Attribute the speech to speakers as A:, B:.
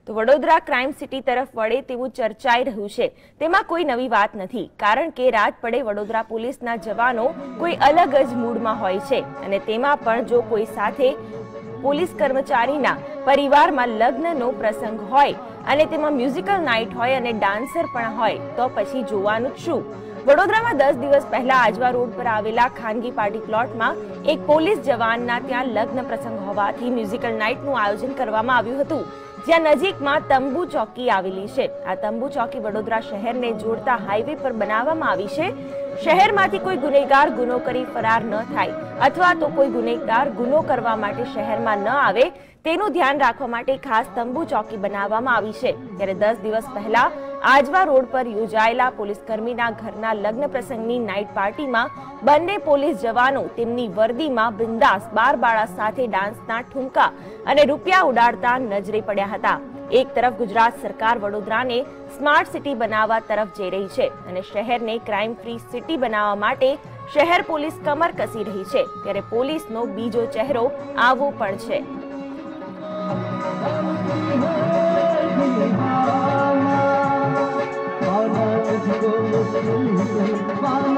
A: તો Vadodara crime city તરફ વળે તેવું ચર્ચાઈ રહ્યું છે। તેમાં કોઈ નવી વાત નથી, કારણ કે રાત પડે વડોદરા પોલીસના જવાનો કોઈ અલગ જ મૂડમાં હોય છે અને તેમાં પણ જો કોઈ સાથે પોલીસ કર્મચારીના પરિવારમાં લગ્નનો પ્રસંગ હોય અને તેમાં મ્યુઝિકલ નાઇટ હોય અને ડાન્સર પણ હોય તો પછી જોવાનું જ શું। વડોદરામાં 10 દિવસ પહેલા આજવા રોડ પર આવેલા ખાનગી પાર્ટી પ્લોટમાં એક પોલીસ જવાનના ત્યાં લગ્ન પ્રસંગ હોવાથી મ્યુઝિકલ નાઇટનું આયોજન કરવામાં આવ્યું હતું, જ્યાં નજીકમાં તંબુ ચોકી આવેલી છે। આ તંબુ ચોકી વડોદરા શહેરને જોડતા હાઈવે પર બનાવવામાં આવી છે। શહેરમાંથી કોઈ ગુનેગાર ગુનો કરી ફરાર ન થાય અથવા તો કોઈ ગુનેગાર ગુનો કરવા માટે શહેરમાં ન આવે તેનું ધ્યાન રાખવા માટે ખાસ તંબુ ચોકી બનાવવામાં આવી છે। ત્યારે 10 દિવસ પહેલા આજવા રોડ પર યોજાયેલા પોલીસકર્મીના ઘરના લગ્ન પ્રસંગની નાઇટ પાર્ટીમાં બંને પોલીસ જવાનો તેમની વર્દીમાં બિંદાસ બારબાળા સાથે ડાન્સના ઠુમકા અને રૂપિયા ઉડાડતા નજરે પડ્યા હતા। એક તરફ ગુજરાત સરકાર વડોદરાને સ્માર્ટ સિટી બનાવવા તરફ જઈ રહી છે અને શહેરને ક્રાઇમ ફ્રી સિટી બનાવવા માટે શહેર પોલીસ કમર કસી રહી છે, ત્યારે પોલીસનો બીજો ચહેરો આવો પણ છે।
B: Oh,